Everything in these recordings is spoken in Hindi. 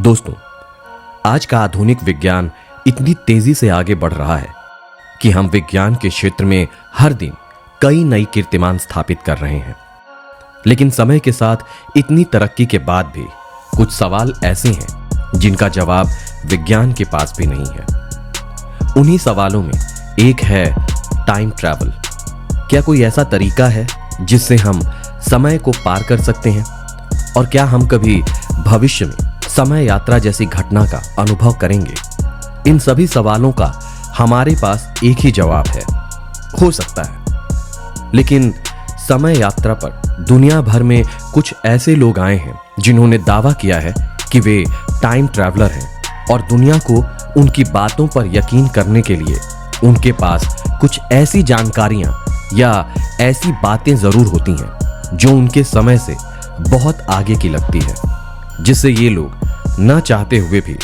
दोस्तों, आज का आधुनिक विज्ञान इतनी तेजी से आगे बढ़ रहा है कि हम विज्ञान के क्षेत्र में हर दिन कई नई कीर्तिमान स्थापित कर रहे हैं। लेकिन समय के साथ इतनी तरक्की के बाद भी कुछ सवाल ऐसे हैं जिनका जवाब विज्ञान के पास भी नहीं है। उन्हीं सवालों में एक है टाइम ट्रैवल। क्या कोई ऐसा तरीका है जिससे हम समय को पार कर सकते हैं? और क्या हम कभी भविष्य में समय यात्रा जैसी घटना का अनुभव करेंगे? इन सभी सवालों का हमारे पास एक ही जवाब है, हो सकता है। लेकिन समय यात्रा पर दुनिया भर में कुछ ऐसे लोग आए हैं जिन्होंने दावा किया है कि वे टाइम ट्रैवलर हैं और दुनिया को उनकी बातों पर यकीन करने के लिए उनके पास कुछ ऐसी जानकारियां या ऐसी बातें जरूर होती हैं जो उनके समय से बहुत आगे की लगती है, जिससे ये लोग न चाहते हुए भी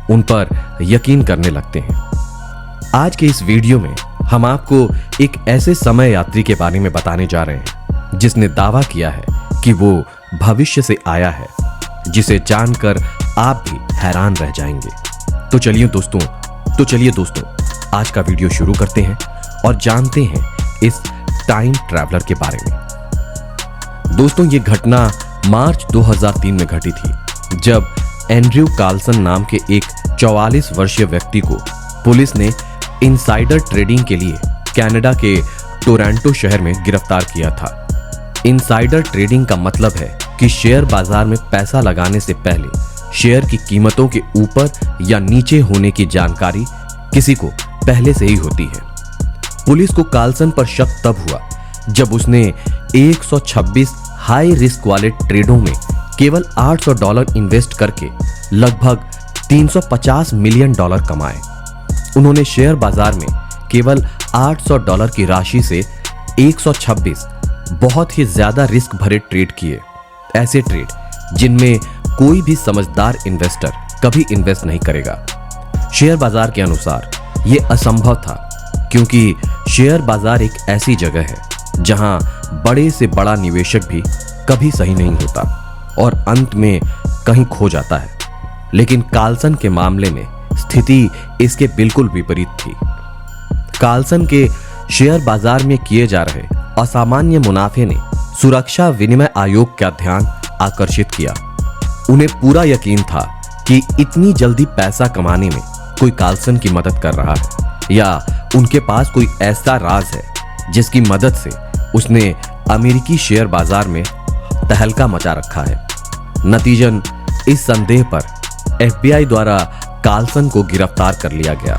उन पर यकीन करने लगते हैं। आज के इस वीडियो में हम आपको एक ऐसे समय यात्री के बारे में बताने जा रहे हैं जिसने दावा किया है कि वो भविष्य से आया है, जिसे जानकर आप भी हैरान रह जाएंगे। तो चलिए दोस्तों आज का वीडियो शुरू करते हैं और जानते हैं इस टाइम ट्रैवलर के बारे में। दोस्तों, ये घटना मार्च 2003 में घटी थी, जब एंड्रयू कार्लसन नाम के एक 44 वर्षीय व्यक्ति को पुलिस ने इनसाइडर ट्रेडिंग के लिए कनाडा के टोरंटो शहर में गिरफ्तार किया था। इनसाइडर ट्रेडिंग का मतलब है कि शेयर बाजार में पैसा लगाने से पहले शेयर की कीमतों के ऊपर या नीचे होने की जानकारी किसी को पहले से ही होती है। पुलिस को कार्लसन पर शक तब हुआ जब उसने 126 हाई रिस्क वाले ट्रेडों में केवल $800 इन्वेस्ट करके लगभग $350 मिलियन कमाए। उन्होंने शेयर बाजार में केवल $800 की राशि से 126 बहुत ही ज्यादा रिस्क भरे ट्रेड किए, ऐसे ट्रेड जिनमें कोई भी समझदार इन्वेस्टर कभी इन्वेस्ट नहीं करेगा। शेयर बाजार के अनुसार यह असंभव था, क्योंकि शेयर बाजार एक ऐसी जगह है जहां बड़े से बड़ा निवेशक भी कभी सही नहीं होता और अंत में कहीं खो जाता है। लेकिन कार्लसन के मामले में स्थिति इसके बिल्कुल विपरीत थी। कार्लसन के शेयर बाजार में किए जा रहे असामान्य मुनाफे ने सुरक्षा विनिमय आयोग का ध्यान आकर्षित किया। उन्हें पूरा यकीन था कि इतनी जल्दी पैसा कमाने में कोई कार्लसन की मदद कर रहा है या उनके पास कोई ऐसा राज है जिसकी मदद से उसने अमेरिकी शेयर बाजार में तहलका मचा रखा है। नतीजन इस संदेह पर FBI द्वारा कार्लसन को गिरफ्तार कर लिया गया।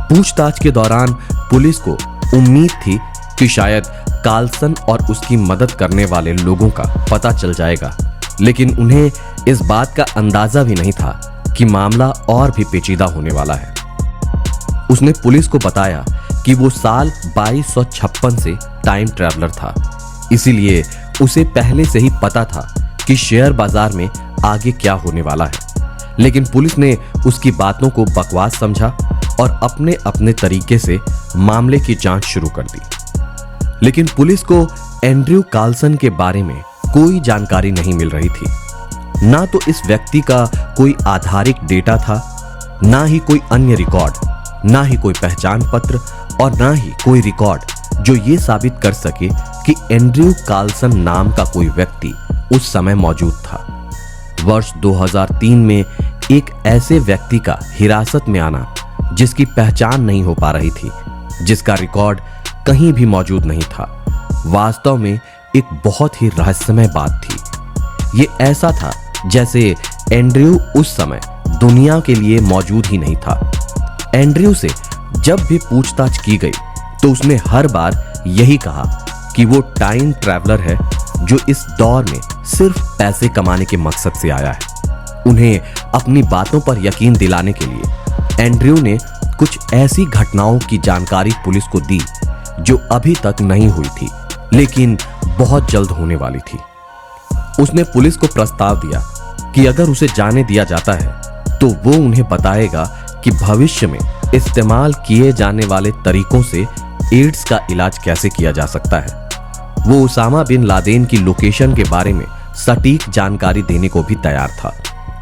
पूछताछ के दौरान पुलिस को उम्मीद थी कि शायद कार्लसन और उसकी मदद करने वाले लोगों का पता चल जाएगा, लेकिन उन्हें इस बात का अंदाजा भी नहीं था कि मामला और भी पेचीदा होने वाला है। उसने पुलिस को बताया कि वो साल 2256 से टाइम ट्रैवलर था, इसीलिए उसे पहले से ही पता था कि शेयर बाजार में आगे क्या होने वाला है। लेकिन पुलिस ने उसकी बातों को बकवास समझा और अपने अपने तरीके से मामले की जांच शुरू कर दी। लेकिन पुलिस को एंड्रयू कार्लसन के बारे में कोई जानकारी नहीं मिल रही थी। ना तो इस व्यक्ति का कोई आधारिक डेटा था, ना ही कोई अन्य रिकॉर्ड, ना ही कोई पहचान पत्र और ना ही कोई रिकॉर्ड जो ये साबित कर सके कि एंड्रयू कार्लसन नाम का कोई व्यक्ति उस समय मौजूद था। वर्ष 2003 में एक ऐसे व्यक्ति का हिरासत में आना जिसकी पहचान नहीं हो पा रही थी, जिसका रिकॉर्ड कहीं भी मौजूद नहीं था, वास्तव में एक बहुत ही रहस्यमय बात थी। ये ऐसा था जैसे एंड्रयू उस समय दुनिया के लिए मौजूद ही नहीं था। एंड्रयू से जब भी पूछताछ की गई तो उसने हर बार यही कहा कि वो टाइम ट्रैवलर है जो इस दौर में सिर्फ पैसे कमाने के मकसद से आया है। उन्हें अपनी बातों पर यकीन दिलाने के लिए एंड्रयू ने कुछ ऐसी घटनाओं की जानकारी पुलिस को दी जो अभी तक नहीं हुई थी, लेकिन बहुत जल्द होने वाली थी। उसने पुलिस को प्रस्ताव दिया कि अगर उसे जाने दिया जाता है तो वो उन्हें बताएगा कि भविष्य में इस्तेमाल किए जाने वाले तरीकों से एड्स का इलाज कैसे किया जा सकता है। वो उसामा बिन लादेन की लोकेशन के बारे में सटीक जानकारी देने को भी तैयार था।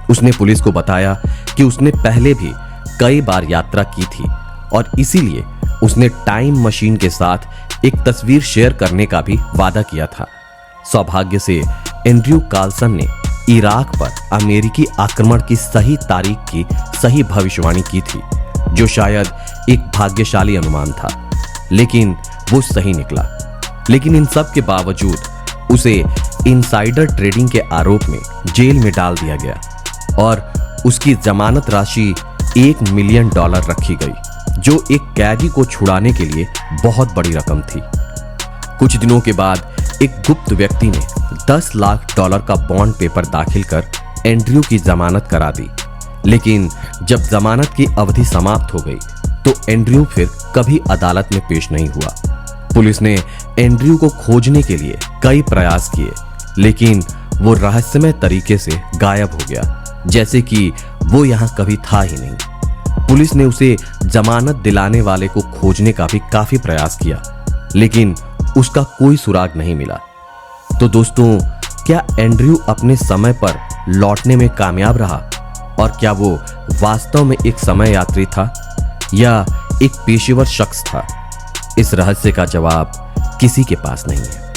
उसने पुलिस को बताया कि उसने पहले भी कई बार यात्रा की थी और इसीलिए उसने टाइम मशीन के साथ एक तस्वीर शेयर करने का भी वादा किया था। सौभाग्य से एंड्रयू कार्लसन ने इराक पर अमेरिकी आक्रमण की सही तारीख की सही भविष्यवाणी की थी, जो शायद एक भाग्यशाली अनुमान था, लेकिन वो सही निकला। लेकिन इन सब के बावजूद उसे इनसाइडर ट्रेडिंग के आरोप में जेल में डाल दिया गया और उसकी जमानत राशि $1 मिलियन रखी गई, जो एक कैदी को छुड़ाने के लिए बहुत बड़ी रकम थी। कुछ दिनों के बाद एक गुप्त व्यक्ति ने $10 लाख का बॉन्ड पेपर दाखिल कर एंड्रयू की जमानत करा दी, लेकिन जब जमानत की अवधि समाप्त हो गई तो एंड्रयू फिर कभी अदालत में पेश नहीं हुआ। पुलिस ने एंड्रयू को खोजने के लिए कई प्रयास किए, लेकिन वो रहस्यमय तरीके से गायब हो गया, जैसे कि वो यहां कभी था ही नहीं। पुलिस ने उसे जमानत दिलाने वाले को खोजने का भी काफी प्रयास किया, लेकिन उसका कोई सुराग नहीं मिला। तो दोस्तों, क्या एंड्रयू अपने समय पर लौटने में कामयाब रहा और क्या वो वास्तव में एक समय यात्री था या एक पेशेवर शख्स था? इस रहस्य का जवाब किसी के पास नहीं है।